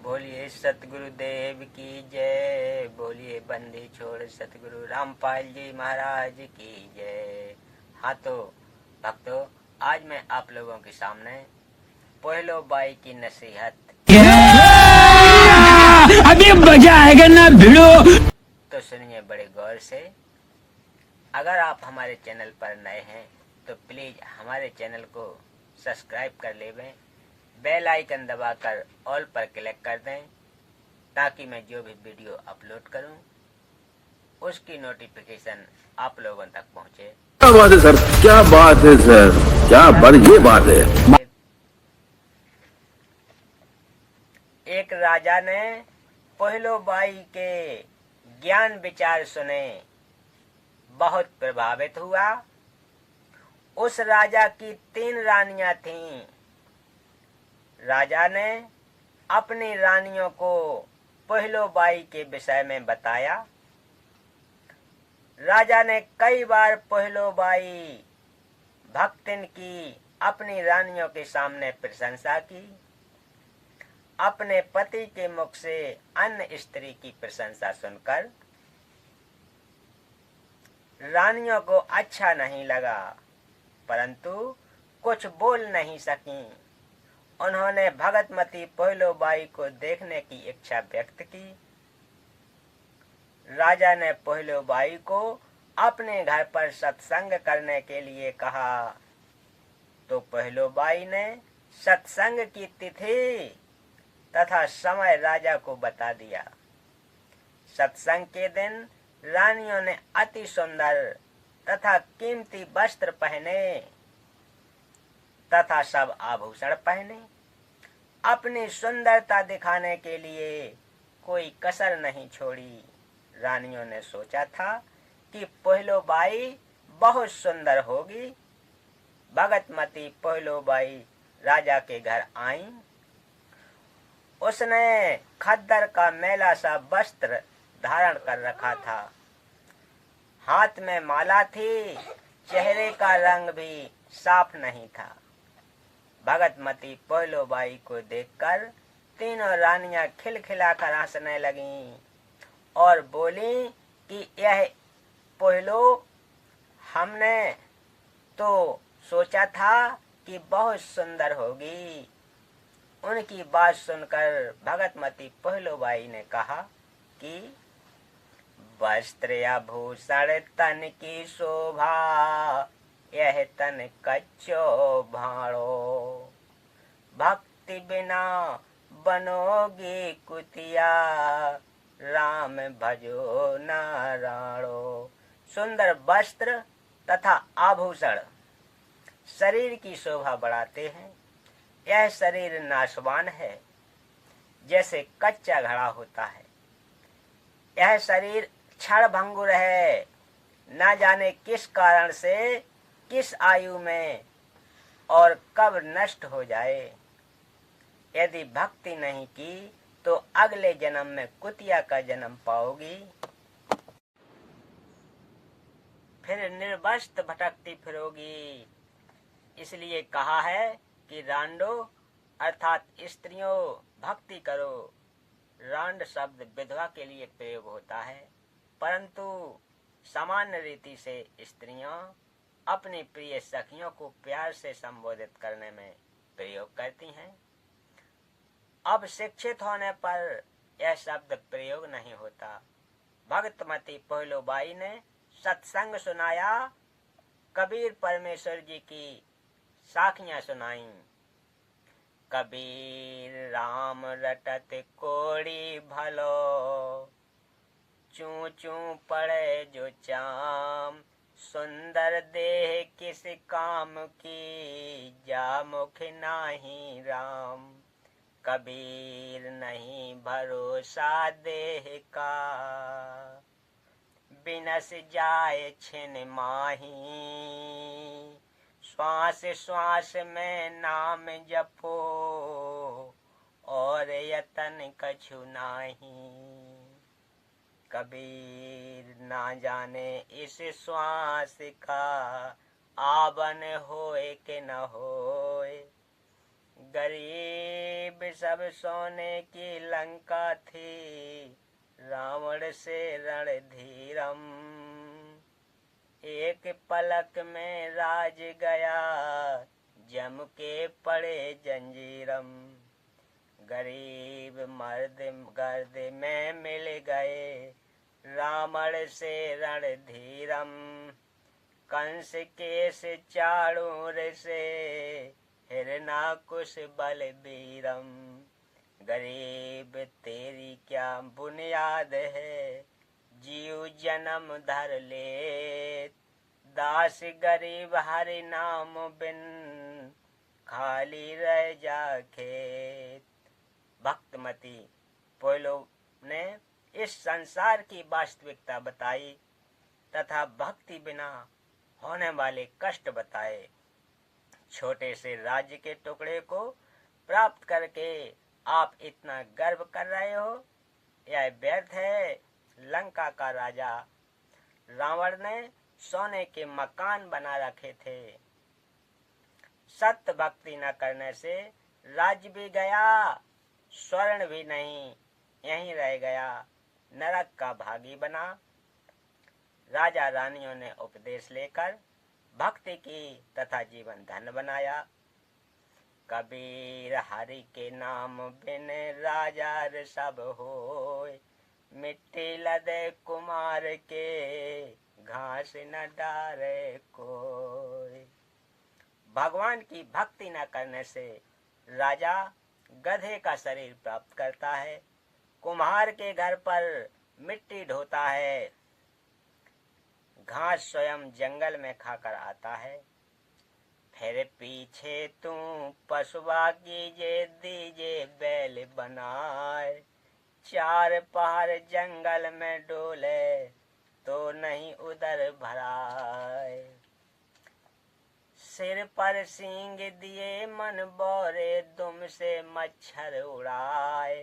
बोलिए सतगुरु देव की जय। बोलिए बंदी छोड़ सतगुरु रामपाल जी महाराज की जय। हाँ तो भक्तों, आज मैं आप लोगों के सामने पहलो बाई की नसीहत अभी मजा आएगा ना भिड़ो। तो सुनिए बड़े गौर से। अगर आप हमारे चैनल पर नए हैं तो प्लीज हमारे चैनल को सब्सक्राइब कर लेवें, बेल आइकन दबाकर ऑल पर क्लिक कर दें ताकि मैं जो भी वीडियो अपलोड करूं उसकी नोटिफिकेशन आप लोगों तक पहुंचे। क्या बात है सर, क्या बात है सर, क्या बढ़िया बात है। एक राजा ने पहलो बाई के ज्ञान विचार सुने, बहुत प्रभावित हुआ। उस राजा की 3 रानियां थीं। राजा ने अपनी रानियों को पहलो बाई के विषय में बताया। राजा ने कई बार पहलो बाई भक्तिन की अपनी रानियों के सामने प्रशंसा की। अपने पति के मुख से अन्य स्त्री की प्रशंसा सुनकर रानियों को अच्छा नहीं लगा, परंतु कुछ बोल नहीं सकी। उन्होंने भगतमती पहलो बाई को देखने की इच्छा व्यक्त की। राजा ने पहलो बाई को अपने घर पर सत्संग करने के लिए कहा, तो पहलो बाई ने सत्संग की तिथि तथा समय राजा को बता दिया। सत्संग के दिन रानियों ने अति सुंदर तथा कीमती वस्त्र पहने तथा सब आभूषण पहने। अपनी सुंदरता दिखाने के लिए कोई कसर नहीं छोड़ी। रानियों ने सोचा था कि पहलो बाई बहुत सुंदर होगी। भगतमती पहलो बाई राजा के घर आई। उसने खद्दर का मैला सा वस्त्र धारण कर रखा था। हाथ में माला थी, चेहरे का रंग भी साफ नहीं था। भगतमती पहलो बाई को देखकर तीनों रानियां खिलखिलाकर हंसने लगीं और बोली कि यह पहलो, हमने तो सोचा था कि बहुत सुंदर होगी। उनकी बात सुनकर भगतमती पहलो बाई ने कहा कि वस्त्र आभूषण तन की शोभा, यह तन कच्चो भाड़ो। भक्ति बिना बनोगी कुतिया, राम भजो नारायणो। सुंदर वस्त्र तथा आभूषण शरीर की शोभा बढ़ाते हैं। यह शरीर नाशवान है, जैसे कच्चा घड़ा होता है। यह शरीर क्षण भंगुर है, न जाने किस कारण से किस आयु में और कब नष्ट हो जाए। यदि भक्ति नहीं की तो अगले जन्म में कुतिया का जन्म पाओगी। फिर निर्वस्त्र भटकती फिरोगी। इसलिए कहा है कि रांडो अर्थात स्त्रियों भक्ति करो। रांड शब्द विधवा के लिए प्रयोग होता है, परंतु सामान्य रीति से स्त्रियां अपनी प्रिय सखियों को प्यार से संबोधित करने में प्रयोग करती हैं। अब शिक्षित होने पर यह शब्द प्रयोग नहीं होता। भगतमती पहलो बाई ने सत्संग सुनाया। कबीर परमेश्वर जी की साखियां सुनाई। कबीर राम रटत कोड़ी भलो, चू चू पड़े जो चाम। सुंदर देह किस काम की, जा मुख नाही राम। कबीर नहीं भरोसा देह का, बिनस जाए छिन माही। श्वास श्वास में नाम जपो, और यतन कछु नाही। कबीर ना जाने इस श्वास का, आवन होए के न होए। गरीब गरीब सब सोने की लंका थी, रावण से रणधीरम। एक पलक में राज गया, जम के पड़े जंजीरम। गरीब मर्द गर्द में मिल गए, रावण से रणधीरम। कंस केस चाणूर से, हिरणाकुश बलबीरम। गरीब तेरी क्या बुनियाद है, जीव जन्म धर ले। दास गरीब हरि नाम बिन, खाली रह जा खेत। भक्तमती पोलो ने इस संसार की वास्तविकता बताई तथा भक्ति बिना होने वाले कष्ट बताए। छोटे से राज्य के टुकड़े को प्राप्त करके आप इतना गर्व कर रहे हो, यह व्यर्थ है। लंका का राजा रावण ने सोने के मकान बना रखे थे। सत्य भक्ति न करने से राज्य भी गया, स्वर्ण भी नहीं, यहीं रह गया, नरक का भागी बना। राजा रानियों ने उपदेश लेकर भक्ति की तथा जीवन धन्य बनाया। कबीर हरि के नाम बिन राजा सब होय, मिट्टी लदे कुमार के, घास न डारे कोई। भगवान की भक्ति न करने से राजा गधे का शरीर प्राप्त करता है, कुम्हार के घर पर मिट्टी ढोता है, घास स्वयं जंगल में खाकर आता है। फिर पीछे तू पशुआ कीजे दीजे बैल बनाए, चार पहाड़ जंगल में डोले तो नहीं उधर भराए। सिर पर सींग दिए मन बोरे, दुम से मच्छर उड़ाए।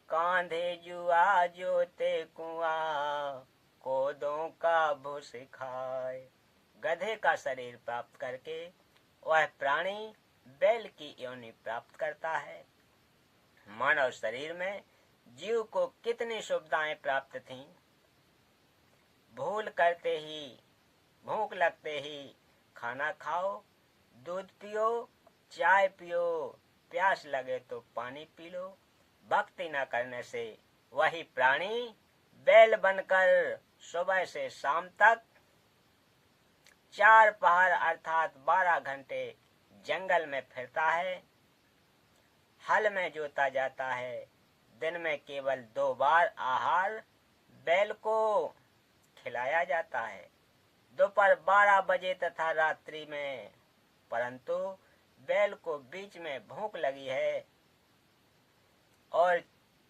कांधे जुआ जोते कुआं, कोदों का भूस खाए। गधे का शरीर प्राप्त करके वह प्राणी बैल की योनि प्राप्त करता है। मानव शरीर में जीव को कितनी सुविधाएं प्राप्त थीं। भूल करते ही, भूख लगते ही खाना खाओ, दूध पियो, चाय पियो, प्यास लगे तो पानी पी लो। भक्ति न करने से वही प्राणी बैल बनकर सुबह से शाम तक 4 पहर अर्थात 12 घंटे जंगल में फिरता है। हल में जोता जाता है। दिन में केवल 2 बार आहार बैल को खिलाया जाता है, दोपहर 12 बजे तथा रात्रि में। परंतु बैल को बीच में भूख लगी है और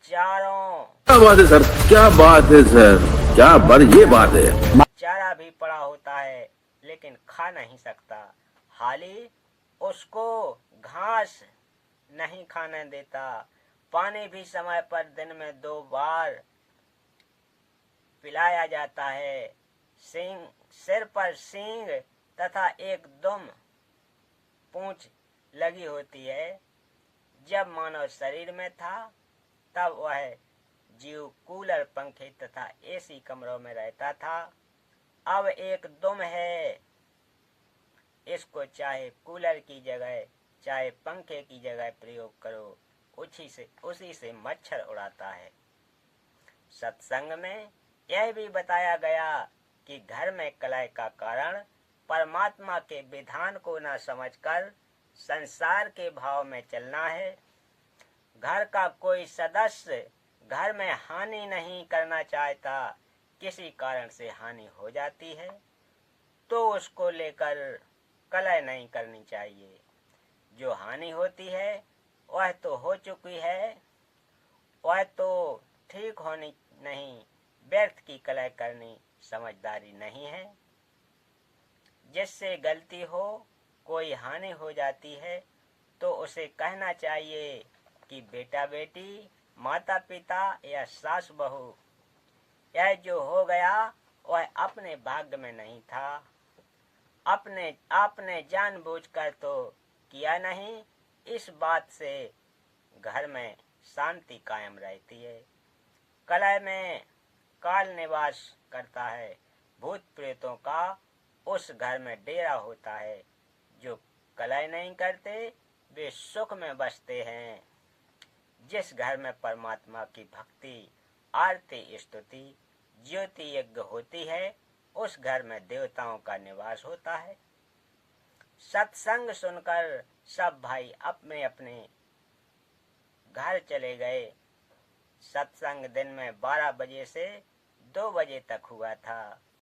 चारों क्या बात है सर, क्या बात है सर, क्या बात, ये बात है। चारा भी पड़ा होता है लेकिन खा नहीं सकता। हाली उसको घास नहीं खाने देता। पानी भी समय पर दिन में 2 बार पिलाया जाता है। सिर पर सींग तथा एक दुम पूंछ लगी होती है। जब मानव शरीर में था तब वह जीव कूलर, पंखे तथा एसी कमरों में रहता था। अब एक दुम है, इसको चाहे कूलर की जगह चाहे पंखे की जगह प्रयोग करो, उसी से मच्छर उड़ाता है। सत्संग में यह भी बताया गया कि घर में कलह का कारण परमात्मा के विधान को न समझकर संसार के भाव में चलना है। घर का कोई सदस्य घर में हानि नहीं करना चाहता, किसी कारण से हानि हो जाती है तो उसको लेकर कलह नहीं करनी चाहिए। जो हानि होती है वह तो हो चुकी है, वह तो ठीक होनी नहीं। व्यर्थ की कलह करनी समझदारी नहीं है। जिससे गलती हो, कोई हानि हो जाती है तो उसे कहना चाहिए कि बेटा बेटी, माता पिता या सास बहू, यह जो हो गया वह अपने भाग्य में नहीं था। आपने जानबूझकर तो किया नहीं। इस बात से घर में शांति कायम रहती है। कलह में काल निवास करता है। भूत प्रेतों का उस घर में डेरा होता है। जो कलह नहीं करते वे सुख में बसते हैं। जिस घर में परमात्मा की भक्ति, आरती, स्तुति, ज्योति यज्ञ होती है, उस घर में देवताओं का निवास होता है। सत्संग सुनकर सब भाई अपने अपने घर चले गए। सत्संग दिन में 12 बजे से 2 बजे तक हुआ था।